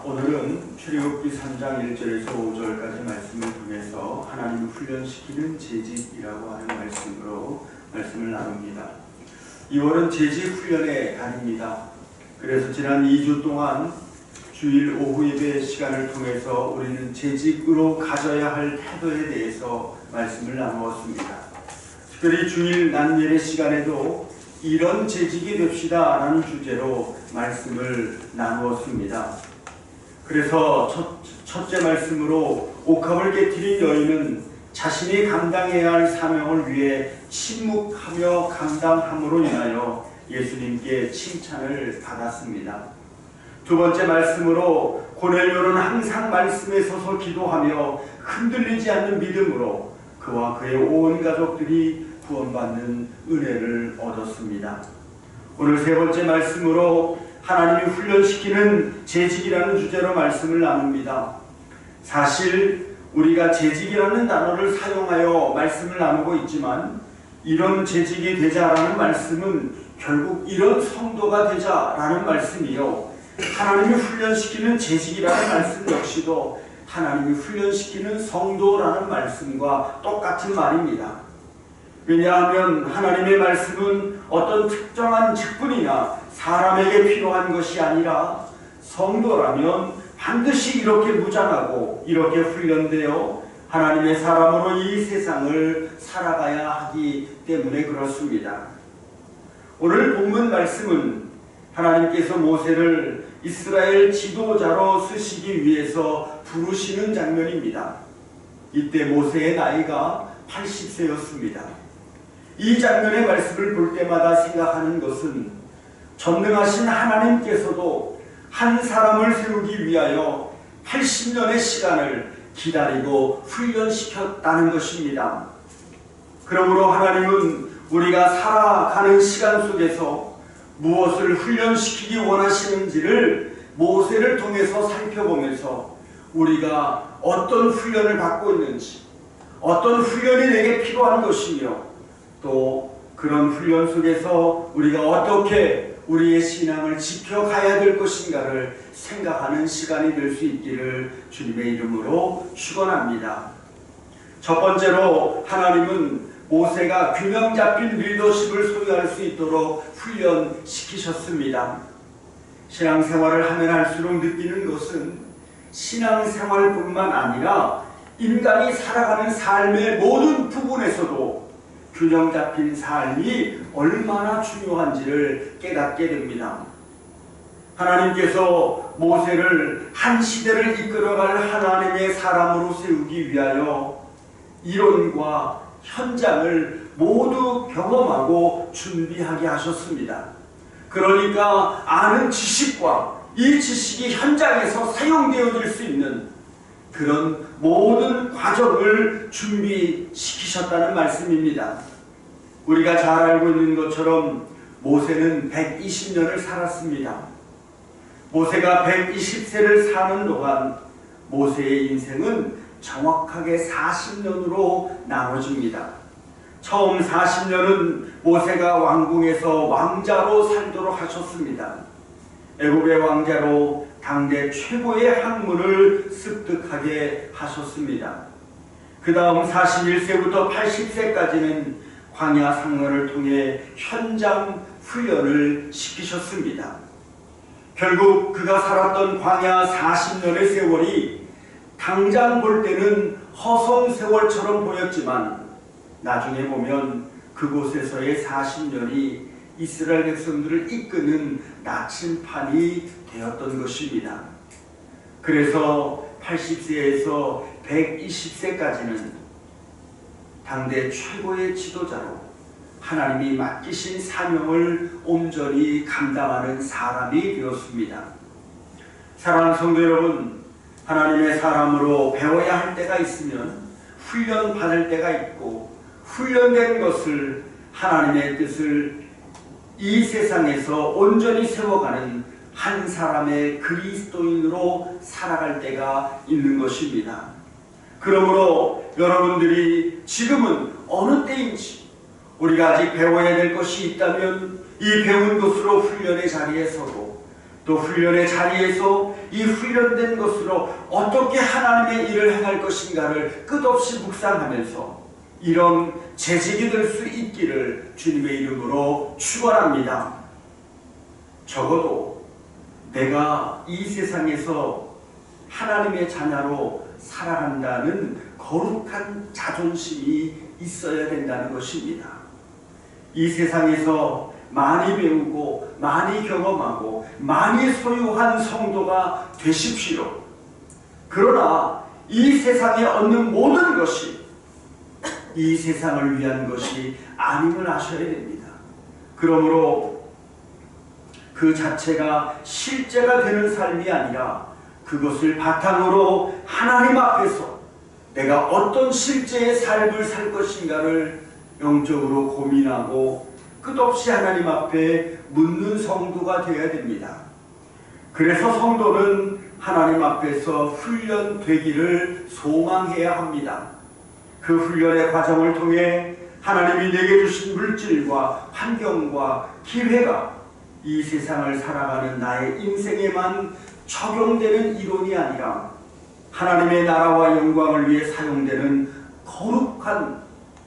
오늘은 출애굽기 3장 1절에서 5절까지 말씀을 통해서 하나님을 훈련시키는 재직이라고 하는 말씀으로 말씀을 나눕니다. 2월은 재직 훈련의 달입니다. 그래서 지난 2주 동안 주일 오후 예배 시간을 통해서 우리는 재직으로 가져야 할 태도에 대해서 말씀을 나누었습니다. 특별히 주일 낮 예배 시간에도 이런 재직이 됩시다 라는 주제로 말씀을 나누었습니다. 그래서 첫째 말씀으로 옥합을 깨트린 여인은 자신이 감당해야 할 사명을 위해 침묵하며 감당함으로 인하여 예수님께 칭찬을 받았습니다. 두 번째 말씀으로 고넬료는 항상 말씀에 서서 기도하며 흔들리지 않는 믿음으로 그와 그의 온 가족들이 구원받는 은혜를 얻었습니다. 오늘 세 번째 말씀으로 하나님이 훈련시키는 재직이라는 주제로 말씀을 나눕니다. 사실 우리가 재직이라는 단어를 사용하여 말씀을 나누고 있지만 이런 재직이 되자라는 말씀은 결국 이런 성도가 되자라는 말씀이요, 하나님이 훈련시키는 재직이라는 말씀 역시도 하나님이 훈련시키는 성도라는 말씀과 똑같은 말입니다. 왜냐하면 하나님의 말씀은 어떤 특정한 직분이나 사람에게 필요한 것이 아니라 성도라면 반드시 이렇게 무장하고 이렇게 훈련되어 하나님의 사람으로 이 세상을 살아가야 하기 때문에 그렇습니다. 오늘 본문 말씀은 하나님께서 모세를 이스라엘 지도자로 쓰시기 위해서 부르시는 장면입니다. 이때 모세의 나이가 80세였습니다. 이 장면의 말씀을 볼 때마다 생각하는 것은 전능하신 하나님께서도 한 사람을 세우기 위하여 80년의 시간을 기다리고 훈련시켰다는 것입니다. 그러므로 하나님은 우리가 살아가는 시간 속에서 무엇을 훈련시키기 원하시는지를 모세를 통해서 살펴보면서 우리가 어떤 훈련을 받고 있는지, 어떤 훈련이 내게 필요한 것이며 또 그런 훈련 속에서 우리가 어떻게 우리의 신앙을 지켜가야 될 것인가를 생각하는 시간이 될 수 있기를 주님의 이름으로 축원합니다. 첫 번째로 하나님은 모세가 균형 잡힌 리더십을 소유할 수 있도록 훈련시키셨습니다. 신앙생활을 하면 할수록 느끼는 것은 신앙생활뿐만 아니라 인간이 살아가는 삶의 모든 부분에서도 균형 잡힌 삶이 얼마나 중요한지를 깨닫게 됩니다. 하나님께서 모세를 한 시대를 이끌어갈 하나님의 사람으로 세우기 위하여 이론과 현장을 모두 경험하고 준비하게 하셨습니다. 그러니까 아는 지식과 이 지식이 현장에서 사용되어질 수 있는 그런 모든 과정을 준비시키셨다는 말씀입니다. 우리가 잘 알고 있는 것처럼 모세는 120년을 살았습니다. 모세가 120세를 사는 동안 모세의 인생은 정확하게 40년으로 나눠집니다. 처음 40년은 모세가 왕궁에서 왕자로 살도록 하셨습니다. 애굽의 왕자로 당대 최고의 학문을 습득하게 하셨습니다. 그 다음 41세부터 80세까지는 광야 상원을 통해 현장 훈련을 시키셨습니다. 결국 그가 살았던 광야 40년의 세월이 당장 볼 때는 허송 세월처럼 보였지만 나중에 보면 그곳에서의 40년이 이스라엘 백성들을 이끄는 나침판이 되었던 것입니다. 그래서 80세에서 120세까지는 당대 최고의 지도자로 하나님이 맡기신 사명을 온전히 감당하는 사람이 되었습니다. 사랑하는 성도 여러분, 하나님의 사람으로 배워야 할 때가 있으면 훈련 받을 때가 있고, 훈련된 것을 하나님의 뜻을 이 세상에서 온전히 세워가는 한 사람의 그리스도인으로 살아갈 때가 있는 것입니다. 그러므로 여러분들이 지금은 어느 때인지 우리가 아직 배워야 될 것이 있다면 이 배운 것으로 훈련의 자리에 서고 또 훈련의 자리에서 이 훈련된 것으로 어떻게 하나님의 일을 행할 것인가를 끝없이 묵상하면서 이런 재직이 될 수 있기를 주님의 이름으로 축원합니다. 적어도 내가 이 세상에서 하나님의 자녀로 살아간다는 거룩한 자존심이 있어야 된다는 것입니다. 이 세상에서 많이 배우고 많이 경험하고 많이 소유한 성도가 되십시오. 그러나 이 세상에 얻는 모든 것이 이 세상을 위한 것이 아님을 아셔야 됩니다. 그러므로 그 자체가 실제가 되는 삶이 아니라 그것을 바탕으로 하나님 앞에서 내가 어떤 실제의 삶을 살 것인가를 영적으로 고민하고 끝없이 하나님 앞에 묻는 성도가 되어야 됩니다. 그래서 성도는 하나님 앞에서 훈련되기를 소망해야 합니다. 그 훈련의 과정을 통해 하나님이 내게 주신 물질과 환경과 기회가 이 세상을 살아가는 나의 인생에만 적용되는 이론이 아니라 하나님의 나라와 영광을 위해 사용되는 거룩한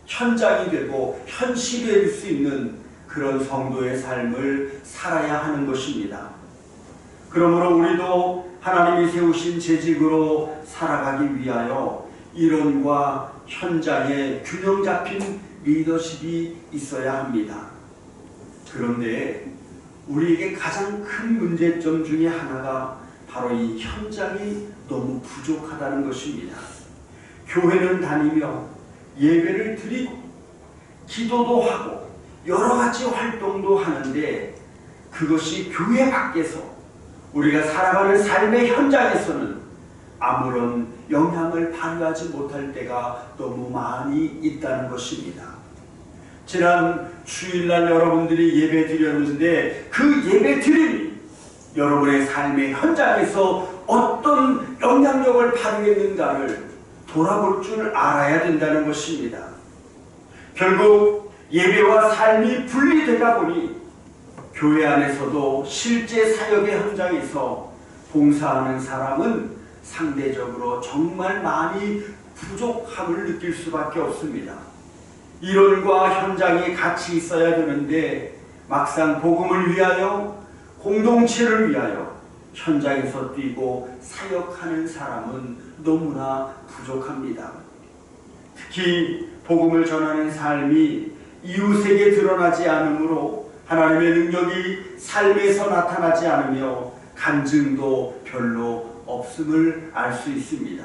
현장이 되고 현실이 될 수 있는 그런 성도의 삶을 살아야 하는 것입니다. 그러므로 우리도 하나님이 세우신 재직으로 살아가기 위하여 이론과 현장에 균형 잡힌 리더십이 있어야 합니다. 그런데 우리에게 가장 큰 문제점 중에 하나가 바로 이 현장이 너무 부족하다는 것입니다. 교회는 다니며 예배를 드리고 기도도 하고 여러 가지 활동도 하는데 그것이 교회 밖에서 우리가 살아가는 삶의 현장에서는 아무런 영향을 발휘하지 못할 때가 너무 많이 있다는 것입니다. 지난 주일날 여러분들이 예배 드렸는데 그 예배 드림이 여러분의 삶의 현장에서 어떤 영향력을 발휘했는가를 돌아볼 줄 알아야 된다는 것입니다. 결국 예배와 삶이 분리되다 보니 교회 안에서도 실제 사역의 현장에서 봉사하는 사람은 상대적으로 정말 많이 부족함을 느낄 수밖에 없습니다. 이론과 현장이 같이 있어야 되는데 막상 복음을 위하여 공동체를 위하여 현장에서 뛰고 사역하는 사람은 너무나 부족합니다. 특히 복음을 전하는 삶이 이웃에게 드러나지 않으므로 하나님의 능력이 삶에서 나타나지 않으며 간증도 별로 없음을 알 수 있습니다.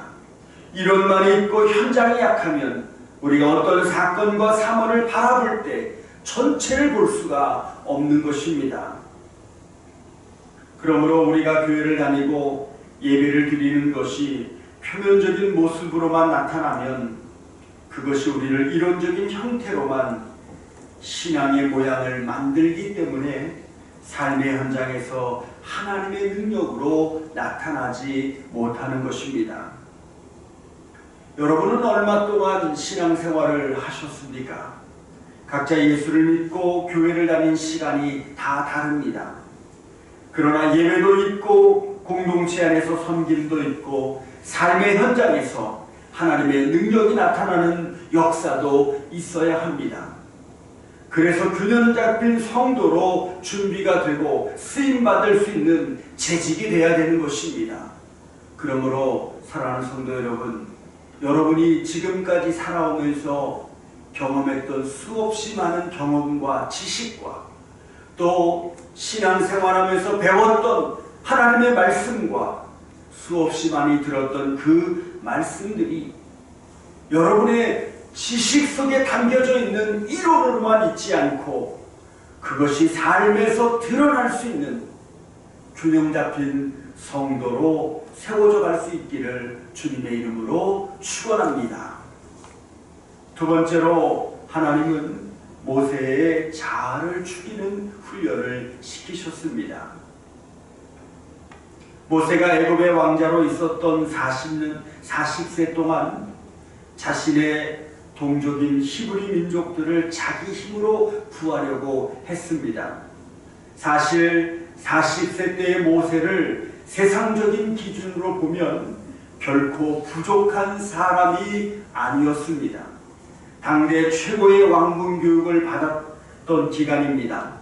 이론만 있고 현장이 약하면 우리가 어떤 사건과 사건을 바라볼 때 전체를 볼 수가 없는 것입니다. 그러므로 우리가 교회를 다니고 예배를 드리는 것이 표면적인 모습으로만 나타나면 그것이 우리를 이론적인 형태로만 신앙의 모양을 만들기 때문에 삶의 현장에서 하나님의 능력으로 나타나지 못하는 것입니다. 여러분은 얼마 동안 신앙생활을 하셨습니까? 각자 예수를 믿고 교회를 다닌 시간이 다 다릅니다. 그러나 예배도 있고 공동체 안에서 섬김도 있고 삶의 현장에서 하나님의 능력이 나타나는 역사도 있어야 합니다. 그래서 균형 잡힌 성도로 준비가 되고 쓰임받을 수 있는 재직이 되어야 되는 것입니다. 그러므로 사랑하는 성도 여러분, 여러분이 지금까지 살아오면서 경험했던 수없이 많은 경험과 지식과 또 신앙생활하면서 배웠던 하나님의 말씀과 수없이 많이 들었던 그 말씀들이 여러분의 지식 속에 담겨져 있는 이론으로만 있지 않고 그것이 삶에서 드러날 수 있는 균형 잡힌 성도로 세워져 갈 수 있기를 주님의 이름으로 축원합니다. 두 번째로 하나님은 모세의 자아를 죽이는 훈련을 시키셨습니다. 모세가 애굽의 왕자로 있었던 40세 동안 자신의 동족인 히브리 민족들을 자기 힘으로 구하려고 했습니다. 사실 40세 때의 모세를 세상적인 기준으로 보면 결코 부족한 사람이 아니었습니다. 당대 최고의 왕궁 교육을 받았던 기간입니다.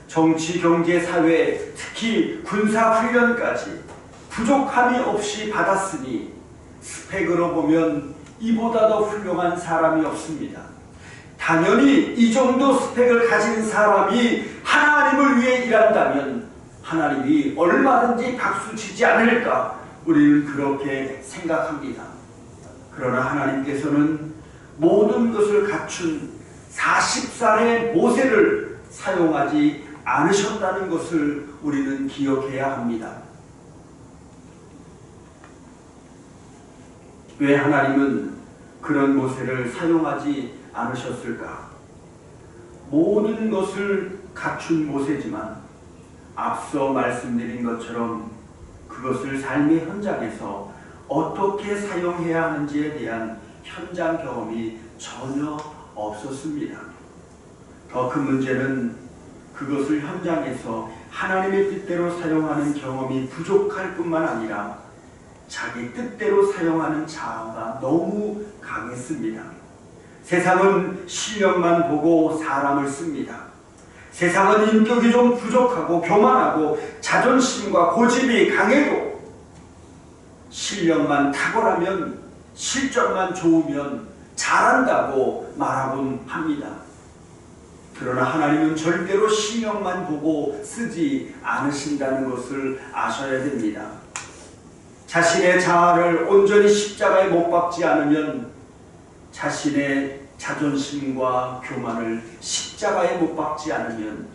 정치, 경제, 사회, 특히 군사 훈련까지 부족함이 없이 받았으니 스펙으로 보면 이보다 더 훌륭한 사람이 없습니다. 당연히 이 정도 스펙을 가진 사람이 하나님을 위해 일한다면 하나님이 얼마든지 박수치지 않을까 우리는 그렇게 생각합니다. 그러나 하나님께서는 모든 것을 갖춘 40살의 모세를 사용하지 않으셨다는 것을 우리는 기억해야 합니다. 왜 하나님은 그런 모세를 사용하지 않으셨을까? 모든 것을 갖춘 모세지만 앞서 말씀드린 것처럼 그것을 삶의 현장에서 어떻게 사용해야 하는지에 대한 현장 경험이 전혀 없었습니다. 더 큰 문제는 그것을 현장에서 하나님의 뜻대로 사용하는 경험이 부족할 뿐만 아니라 자기 뜻대로 사용하는 자아가 너무 강했습니다. 세상은 실력만 보고 사람을 씁니다. 세상은 인격이 좀 부족하고 교만하고 자존심과 고집이 강해도 실력만 탁월하면 실적만 좋으면 잘한다고 말하곤 합니다. 그러나 하나님은 절대로 실력만 보고 쓰지 않으신다는 것을 아셔야 됩니다. 자신의 자아를 온전히 십자가에 못 박지 않으면 자신의 자존심과 교만을 십자가에 못 박지 않으면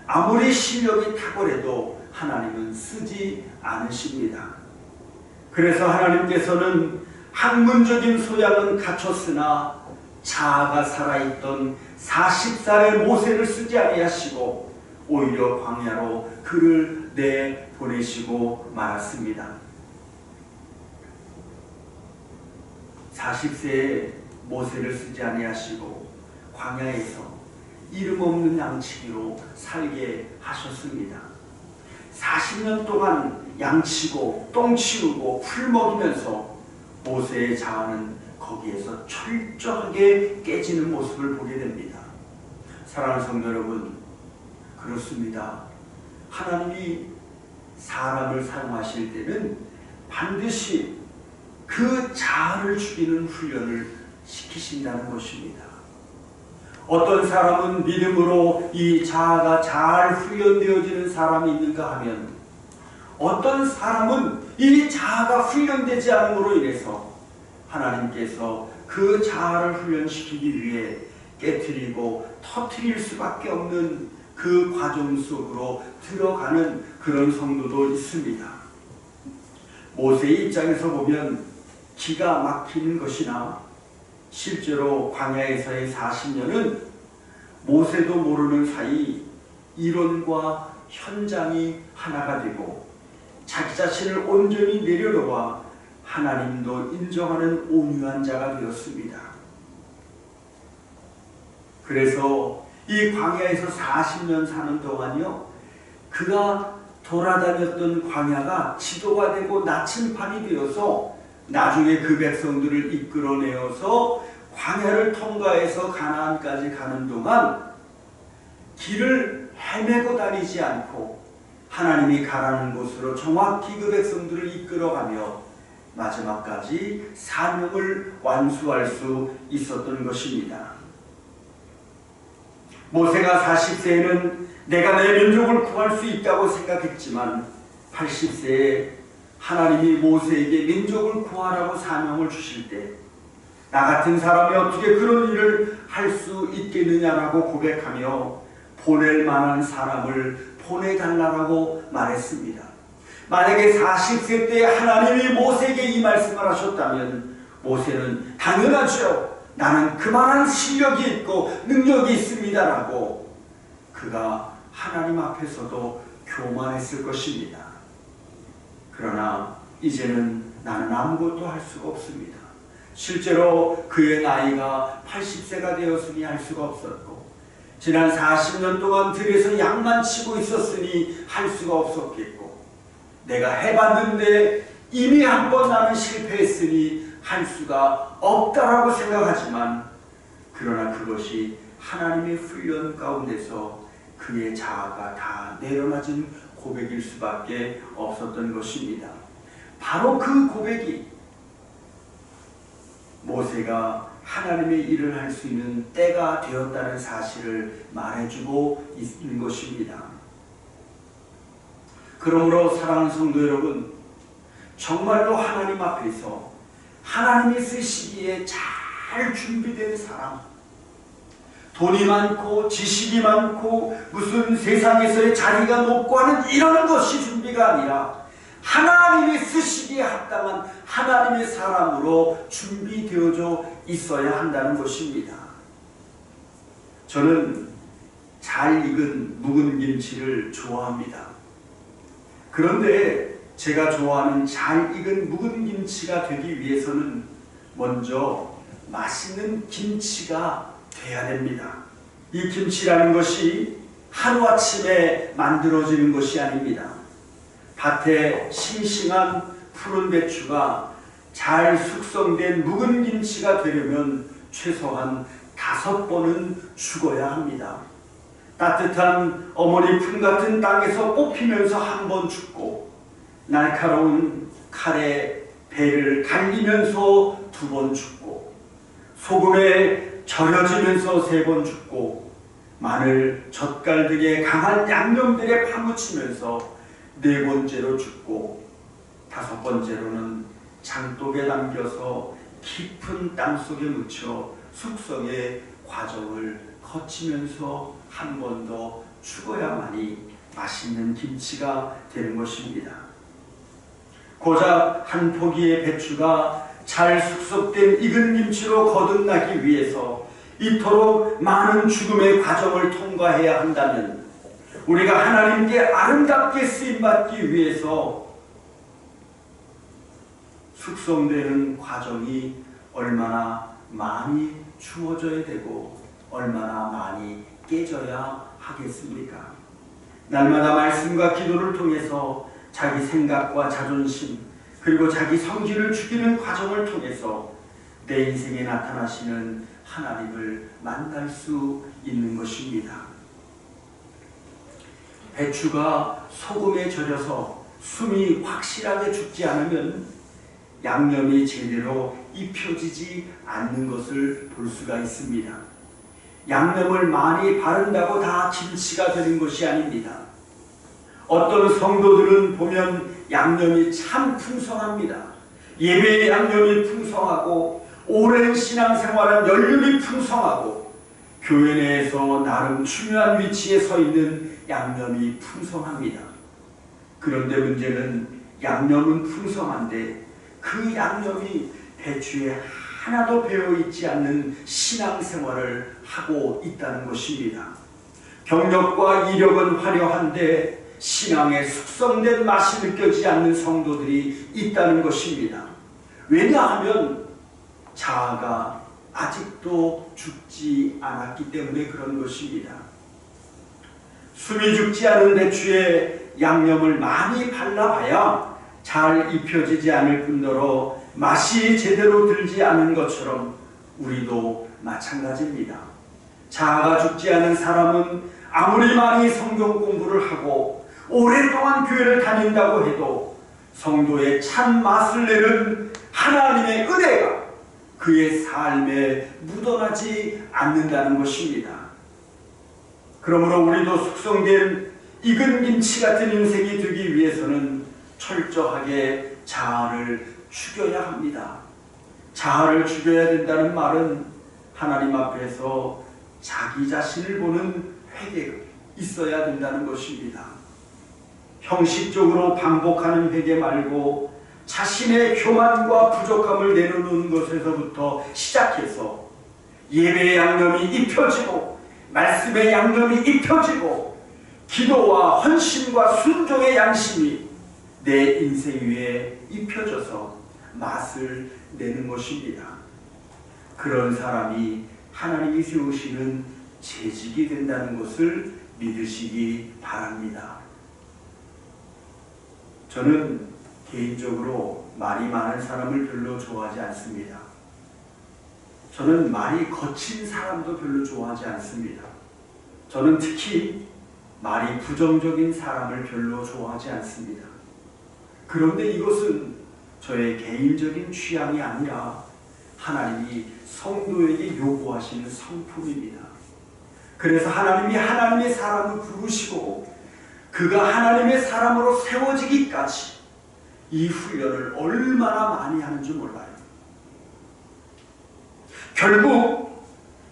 아무리 실력이 탁월해도 하나님은 쓰지 않으십니다. 그래서 하나님께서는 학문적인 소양은 갖췄으나 자아가 살아있던 40살의 모세를 쓰지 아니하시고 오히려 광야로 그를 내보내시고 말았습니다. 40세의 모세를 쓰지 아니하시고 광야에서 이름 없는 양치기로 살게 하셨습니다. 40년 동안 양치고 똥 치우고 풀 먹이면서 모세의 자아는 거기에서 철저하게 깨지는 모습을 보게 됩니다. 사랑하는 성도 여러분, 그렇습니다. 하나님이 사람을 사용하실 때는 반드시 그 자아를 죽이는 훈련을 시키신다는 것입니다. 어떤 사람은 믿음으로 이 자아가 잘 훈련되어지는 사람이 있는가 하면 어떤 사람은 이 자아가 훈련되지 않음으로 인해서 하나님께서 그 자아를 훈련시키기 위해 깨트리고 터트릴 수밖에 없는 그 과정 속으로 들어가는 그런 성도도 있습니다. 모세의 입장에서 보면 기가 막히는 것이나 실제로 광야에서의 40년은 모세도 모르는 사이 이론과 현장이 하나가 되고 자기 자신을 온전히 내려놓아 하나님도 인정하는 온유한 자가 되었습니다. 그래서 이 광야에서 40년 사는 동안요, 그가 돌아다녔던 광야가 지도가 되고 나침반이 되어서 나중에 그 백성들을 이끌어내어서 광야를 통과해서 가나안까지 가는 동안 길을 헤매고 다니지 않고 하나님이 가라는 곳으로 정확히 그 백성들을 이끌어가며 마지막까지 사명을 완수할 수 있었던 것입니다. 모세가 40세에는 내가 내 민족을 구할 수 있다고 생각했지만 80세에 하나님이 모세에게 민족을 구하라고 사명을 주실 때 나 같은 사람이 어떻게 그런 일을 할 수 있겠느냐라고 고백하며 보낼 만한 사람을 보내달라고 말했습니다. 만약에 40세 때 하나님이 모세에게 이 말씀을 하셨다면 모세는 당연하죠. 나는 그만한 실력이 있고 능력이 있습니다라고 그가 하나님 앞에서도 교만했을 것입니다. 그러나 이제는 나는 아무것도 할 수가 없습니다. 실제로 그의 나이가 80세가 되었으니 할 수가 없었고 지난 40년 동안 들에서 약만 치고 있었으니 할 수가 없었겠고, 내가 해봤는데 이미 한 번 나는 실패했으니 할 수가 없다라고 생각하지만, 그러나 그것이 하나님의 훈련 가운데서 그의 자아가 다 내려맞은 고백일 수밖에 없었던 것입니다. 바로 그 고백이 모세가 하나님의 일을 할 수 있는 때가 되었다는 사실을 말해주고 있는 것입니다. 그러므로 사랑하는 성도 여러분, 정말로 하나님 앞에서 하나님이 쓰시기에 잘 준비된 사람, 돈이 많고 지식이 많고 무슨 세상에서의 자리가 높고 하는 이런 것이 준비가 아니라 하나님이 쓰시기에 합당한 하나님의 사람으로 준비되어져 있어야 한다는 것입니다. 저는 잘 익은 묵은 김치를 좋아합니다. 그런데 제가 좋아하는 잘 익은 묵은 김치가 되기 위해서는 먼저 맛있는 김치가 돼야 됩니다. 이 김치라는 것이 하루아침에 만들어지는 것이 아닙니다. 밭에 싱싱한 푸른 배추가 잘 숙성된 묵은 김치가 되려면 최소한 5번은 죽어야 합니다. 따뜻한 어머니 품 같은 땅에서 뽑히면서 한 번 죽고, 날카로운 칼에 배를 갈리면서 2번 죽고, 소금에 절여지면서 3번 죽고, 마늘, 젓갈 등의 강한 양념들에 파묻히면서 4번째로 죽고, 5번째로는 장독에 담겨서 깊은 땅속에 묻혀 숙성의 과정을 거치면서 한 번 더 죽어야만이 맛있는 김치가 되는 것입니다. 고작 한 포기의 배추가 잘 숙성된 익은 김치로 거듭나기 위해서 이토록 많은 죽음의 과정을 통과해야 한다면, 우리가 하나님께 아름답게 쓰임받기 위해서 숙성되는 과정이 얼마나 많이 주어져야 되고 얼마나 많이 깨져야 하겠습니까? 날마다 말씀과 기도를 통해서 자기 생각과 자존심, 그리고 자기 성질을 죽이는 과정을 통해서 내 인생에 나타나시는 하나님을 만날 수 있는 것입니다. 배추가 소금에 절여서 숨이 확실하게 죽지 않으면 양념이 제대로 입혀지지 않는 것을 볼 수가 있습니다. 양념을 많이 바른다고 다 김치가 되는 것이 아닙니다. 어떤 성도들은 보면 양념이 참 풍성합니다. 예배의 양념이 풍성하고, 오랜 신앙생활은 연륜이 풍성하고, 교회 내에서 나름 중요한 위치에 서 있는 양념이 풍성합니다. 그런데 문제는 양념은 풍성한데 그 양념이 배추에 하나도 배어있지 않는 신앙생활을 하고 있다는 것입니다. 경력과 이력은 화려한데 신앙에 숙성된 맛이 느껴지지 않는 성도들이 있다는 것입니다. 왜냐하면 자아가 아직도 죽지 않았기 때문에 그런 것입니다. 숨이 죽지 않은 배추에 양념을 많이 발라봐야 잘 입혀지지 않을 뿐더러 맛이 제대로 들지 않은 것처럼 우리도 마찬가지입니다. 자아가 죽지 않은 사람은 아무리 많이 성경 공부를 하고 오랫동안 교회를 다닌다고 해도 성도의 참 맛을 내는 하나님의 은혜가 그의 삶에 묻어나지 않는다는 것입니다. 그러므로 우리도 숙성된 익은 김치 같은 인생이 되기 위해서는 철저하게 자아를 죽여야 합니다. 자아를 죽여야 된다는 말은 하나님 앞에서 자기 자신을 보는 회개가 있어야 된다는 것입니다. 형식적으로 반복하는 회개 말고 자신의 교만과 부족함을 내려놓는 것에서부터 시작해서 예배의 양념이 입혀지고 말씀의 양념이 입혀지고 기도와 헌신과 순종의 양심이 내 인생 위에 입혀져서 맛을 내는 것입니다. 그런 사람이 하나님이 세우시는 재직이 된다는 것을 믿으시기 바랍니다. 저는 개인적으로 말이 많은 사람을 별로 좋아하지 않습니다. 저는 말이 거친 사람도 별로 좋아하지 않습니다. 저는 특히 말이 부정적인 사람을 별로 좋아하지 않습니다. 그런데 이것은 저의 개인적인 취향이 아니라 하나님이 성도에게 요구하시는 성품입니다. 그래서 하나님이 하나님의 사람을 부르시고 그가 하나님의 사람으로 세워지기까지 이 훈련을 얼마나 많이 하는지 몰라요. 결국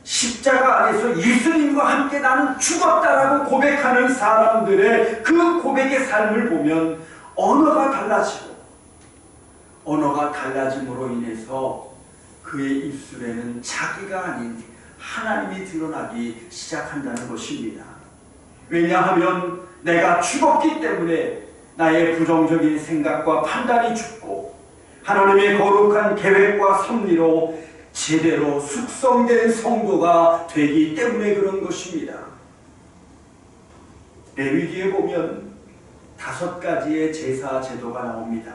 십자가 안에서 예수님과 함께 나는 죽었다라고 고백하는 사람들의 그 고백의 삶을 보면 언어가 달라지고 언어가 달라짐으로 인해서 그의 입술에는 자기가 아닌 하나님이 드러나기 시작한다는 것입니다. 왜냐하면 내가 죽었기 때문에 나의 부정적인 생각과 판단이 죽고 하나님의 거룩한 계획과 섭리로 제대로 숙성된 성도가 되기 때문에 그런 것입니다. 레위기에 보면 5가지의 제사 제도가 나옵니다.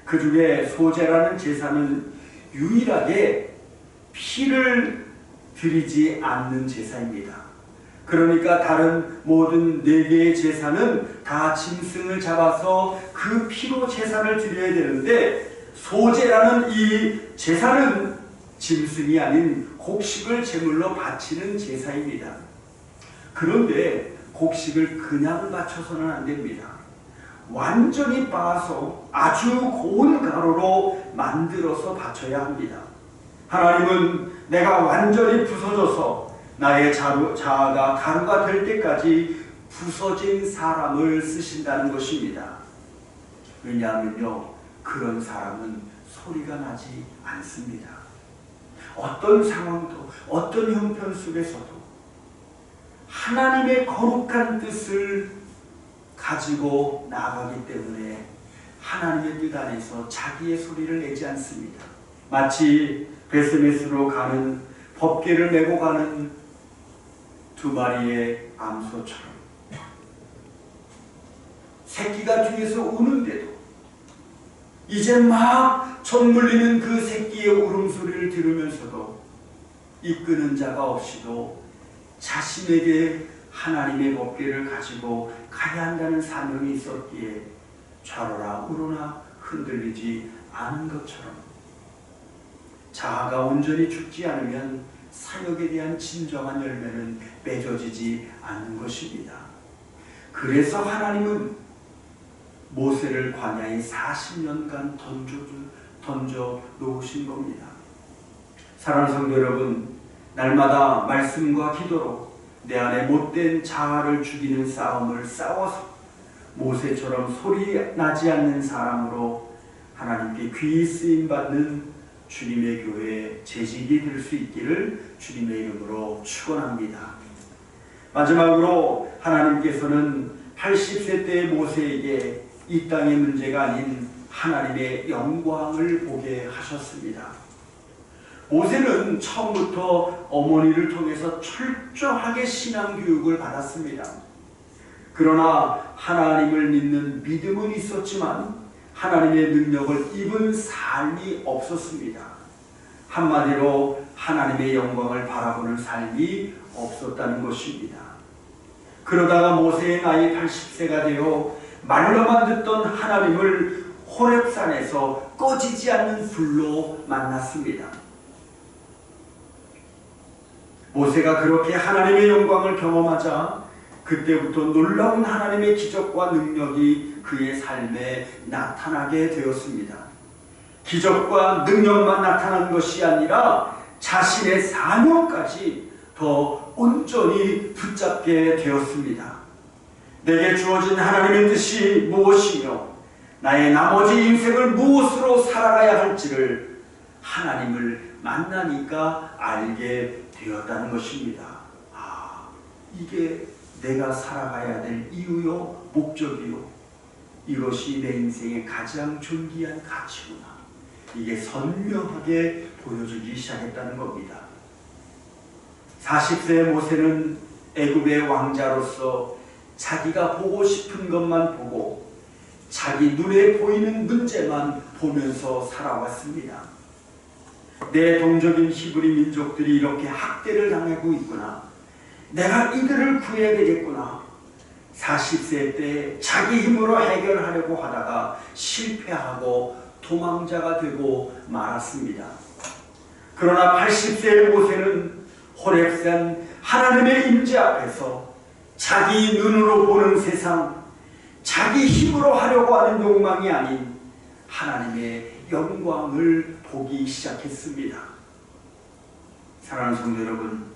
그 중에 소제라는 제사는 유일하게 피를 드리지 않는 제사입니다. 그러니까 다른 모든 4개의 제사는 다 짐승을 잡아서 그 피로 제사를 드려야 되는데 소제라는 이 제사는 짐승이 아닌 곡식을 제물로 바치는 제사입니다. 그런데 곡식을 그냥 바쳐서는 안 됩니다. 완전히 빻아서 아주 고운 가루로 만들어서 바쳐야 합니다. 하나님은 내가 완전히 부서져서 나의 자아가 가루가 될 때까지 부서진 사람을 쓰신다는 것입니다. 왜냐하면요, 그런 사람은 소리가 나지 않습니다. 어떤 상황도 어떤 형편 속에서도 하나님의 거룩한 뜻을 가지고 나가기 때문에 하나님의 뜻 안에서 자기의 소리를 내지 않습니다. 마치 베스메스로 가는 법궤를 메고 가는 2마리의 암소처럼 새끼가 뒤에서 우는데도 이제 막 젖물리는 그 새끼의 울음소리를 들으면서도 이끄는 자가 없이도 자신에게 하나님의 법궤를 가지고 가야 한다는 사명이 있었기에 좌로나 우로나 흔들리지 않은 것처럼 자아가 온전히 죽지 않으면 사역에 대한 진정한 열매는 맺어지지 않는 것입니다. 그래서 하나님은 모세를 광야에 40년간 던져 놓으신 겁니다. 사랑하는 성도 여러분, 날마다 말씀과 기도로 내 안에 못된 자아를 죽이는 싸움을 싸워서 모세처럼 소리 나지 않는 사람으로 하나님께 귀히 쓰임받는 주님의 교회에 재직이 될 수 있기를 주님의 이름으로 축원합니다. 마지막으로 하나님께서는 80세 때의 모세에게 이 땅의 문제가 아닌 하나님의 영광을 보게 하셨습니다. 모세는 처음부터 어머니를 통해서 철저하게 신앙교육을 받았습니다. 그러나 하나님을 믿는 믿음은 있었지만 하나님의 능력을 입은 삶이 없었습니다. 한마디로 하나님의 영광을 바라보는 삶이 없었다는 것입니다. 그러다가 모세의 나이 80세가 되어 말로만 듣던 하나님을 호렙산에서 꺼지지 않는 불로 만났습니다. 모세가 그렇게 하나님의 영광을 경험하자 그때부터 놀라운 하나님의 기적과 능력이 그의 삶에 나타나게 되었습니다. 기적과 능력만 나타난 것이 아니라 자신의 사명까지 더 온전히 붙잡게 되었습니다. 내게 주어진 하나님의 뜻이 무엇이며 나의 나머지 인생을 무엇으로 살아가야 할지를 하나님을 만나니까 알게 되었다는 것입니다. 아, 이게 내가 살아가야 될 이유요, 목적이요. 이것이 내 인생의 가장 존귀한 가치구나. 이게 선명하게 보여주기 시작했다는 겁니다. 40세의 모세는 애굽의 왕자로서 자기가 보고 싶은 것만 보고 자기 눈에 보이는 문제만 보면서 살아왔습니다. 내 동족인 히브리 민족들이 이렇게 학대를 당하고 있구나. 내가 이들을 구해야 되겠구나. 40세 때 자기 힘으로 해결하려고 하다가 실패하고 도망자가 되고 말았습니다. 그러나 80세의 모세는 호렙산 하나님의 임재 앞에서 자기 눈으로 보는 세상, 자기 힘으로 하려고 하는 욕망이 아닌 하나님의 영광을 보기 시작했습니다. 사랑하는 성도 여러분,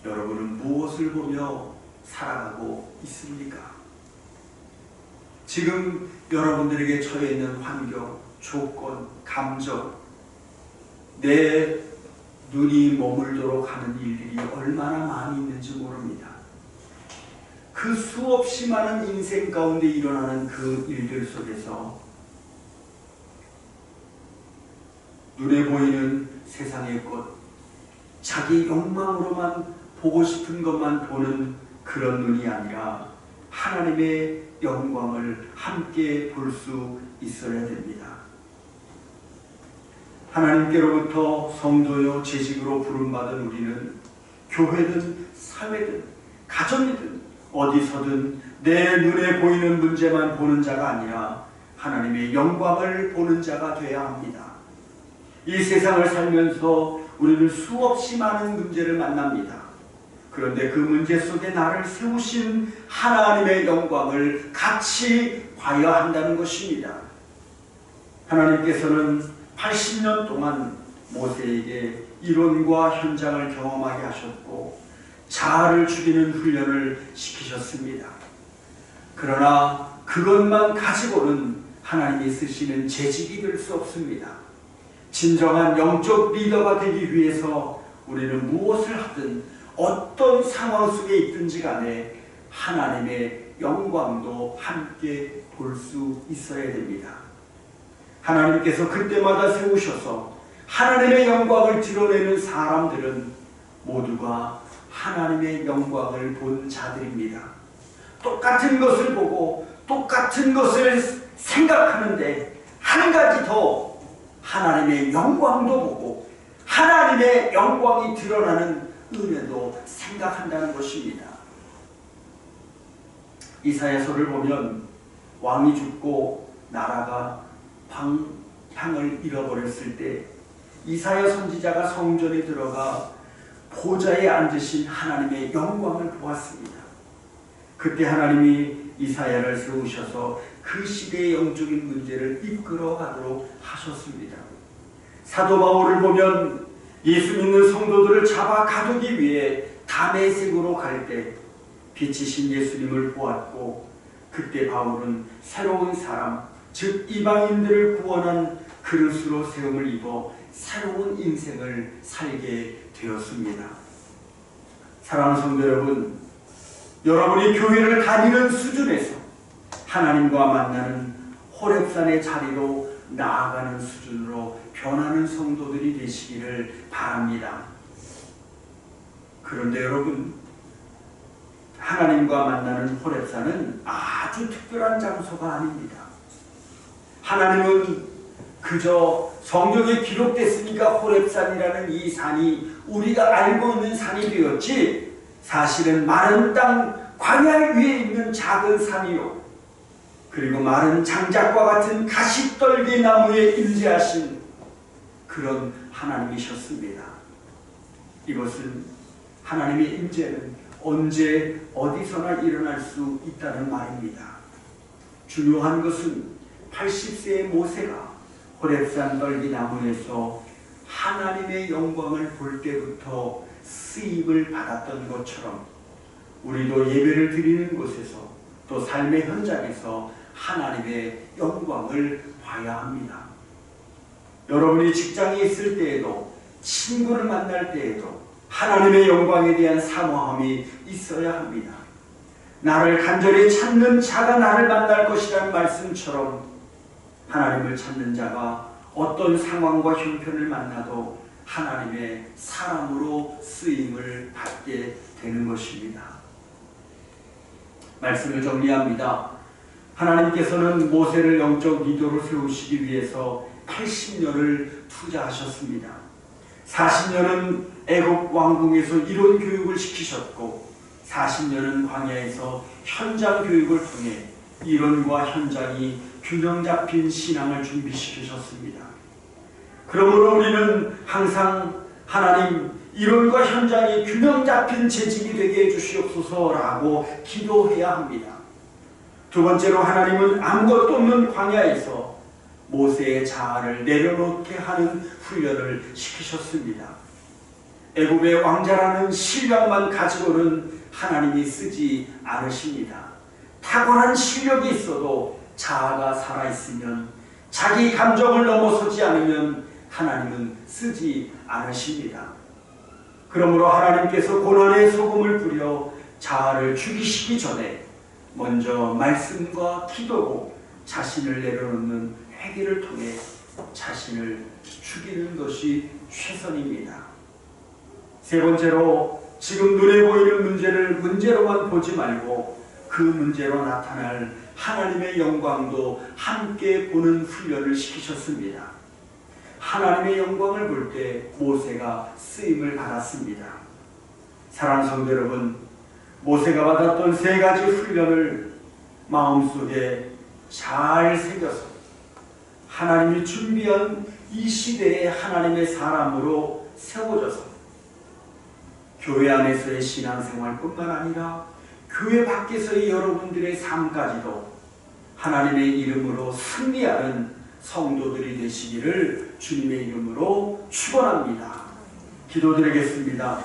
여러분은 무엇을 보며 살아가고 있습니까? 지금 여러분들에게 처해 있는 환경, 조건, 감정, 내 눈이 머물도록 하는 일들이 얼마나 많이 있는지 모릅니다. 그 수없이 많은 인생 가운데 일어나는 그 일들 속에서 눈에 보이는 세상의 것, 자기 욕망으로만 보고 싶은 것만 보는 그런 눈이 아니라 하나님의 영광을 함께 볼 수 있어야 됩니다. 하나님께로부터 성도요 재직으로 부름받은 우리는 교회든 사회든 가정이든 어디서든 내 눈에 보이는 문제만 보는 자가 아니라 하나님의 영광을 보는 자가 되어야 합니다. 이 세상을 살면서 우리는 수없이 많은 문제를 만납니다. 그런데 그 문제 속에 나를 세우신 하나님의 영광을 같이 봐야 한다는 것입니다. 하나님께서는 80년 동안 모세에게 이론과 현장을 경험하게 하셨고 자아를 죽이는 훈련을 시키셨습니다. 그러나 그것만 가지고는 하나님이 쓰시는 재직이 될 수 없습니다. 진정한 영적 리더가 되기 위해서 우리는 무엇을 하든 어떤 상황 속에 있든지 간에 하나님의 영광도 함께 볼 수 있어야 됩니다. 하나님께서 그때마다 세우셔서 하나님의 영광을 드러내는 사람들은 모두가 하나님의 영광을 본 자들입니다. 똑같은 것을 보고 똑같은 것을 생각하는데 한 가지 더 하나님의 영광도 보고 하나님의 영광이 드러나는 은혜도 생각한다는 것입니다. 이사야서를 보면 왕이 죽고 나라가 방향을 잃어버렸을 때 이사야 선지자가 성전에 들어가 보좌에 앉으신 하나님의 영광을 보았습니다. 그때 하나님이 이사야를 세우셔서 그 시대의 영적인 문제를 이끌어 가도록 하셨습니다. 사도 바울을 보면 예수 믿는 성도들을 잡아 가두기 위해 다메섹으로 갈 때 빛이신 예수님을 보았고 그때 바울은 새로운 사람, 즉 이방인들을 구원한 그릇으로 세움을 입어 새로운 인생을 살게 되었습니다. 사랑하는 성도 여러분, 여러분이 교회를 다니는 수준에서 하나님과 만나는 호렙산의 자리로 나아가는 수준으로 변하는 성도들이 되시기를 바랍니다. 그런데 여러분, 하나님과 만나는 호렙산은 아주 특별한 장소가 아닙니다. 하나님은 그저 성경에 기록됐으니까 호렙산이라는 이 산이 우리가 알고 있는 산이 되었지, 사실은 마른 땅 광야 위에 있는 작은 산이요, 그리고 마른 장작과 같은 가시떨기 나무에 임재하신 그런 하나님이셨습니다. 이것은 하나님의 임재는 언제 어디서나 일어날 수 있다는 말입니다. 중요한 것은 80세의 모세가 호렙산 떨기나무에서 하나님의 영광을 볼 때부터 쓰임을 받았던 것처럼 우리도 예배를 드리는 곳에서 또 삶의 현장에서 하나님의 영광을 봐야 합니다. 여러분이 직장에 있을 때에도 친구를 만날 때에도 하나님의 영광에 대한 사모함이 있어야 합니다. 나를 간절히 찾는 자가 나를 만날 것이라는 말씀처럼 하나님을 찾는 자가 어떤 상황과 형편을 만나도 하나님의 사람으로 쓰임을 받게 되는 것입니다. 말씀을 정리합니다. 하나님께서는 모세를 영적 리더로 세우시기 위해서 80년을 투자하셨습니다. 40년은 애굽 왕궁에서 이론 교육을 시키셨고 40년은 광야에서 현장 교육을 통해 이론과 현장이 균형 잡힌 신앙을 준비시키셨습니다. 그러므로 우리는 항상 하나님, 이론과 현장이 균형 잡힌 재직이 되게 해주시옵소서라고 기도해야 합니다. 두 번째로 하나님은 아무것도 없는 광야에서 모세의 자아를 내려놓게 하는 훈련을 시키셨습니다. 애굽의 왕자라는 실력만 가지고는 하나님이 쓰지 않으십니다. 탁월한 실력이 있어도 자아가 살아있으면, 자기 감정을 넘어서지 않으면 하나님은 쓰지 않으십니다. 그러므로 하나님께서 고난의 소금을 뿌려 자아를 죽이시기 전에 먼저 말씀과 기도로 자신을 내려놓는 회개를 통해 자신을 죽이는 것이 최선입니다. 세 번째로, 지금 눈에 보이는 문제를 문제로만 보지 말고 그 문제로 나타날 하나님의 영광도 함께 보는 훈련을 시키셨습니다. 하나님의 영광을 볼 때 모세가 쓰임을 받았습니다. 사랑하는 성도 여러분, 모세가 받았던 세 가지 훈련을 마음속에 잘 새겨서 하나님이 준비한 이 시대의 하나님의 사람으로 세워져서 교회 안에서의 신앙생활뿐만 아니라 교회 밖에서의 여러분들의 삶까지도 하나님의 이름으로 승리하는 성도들이 되시기를 주님의 이름으로 축원합니다. 기도드리겠습니다.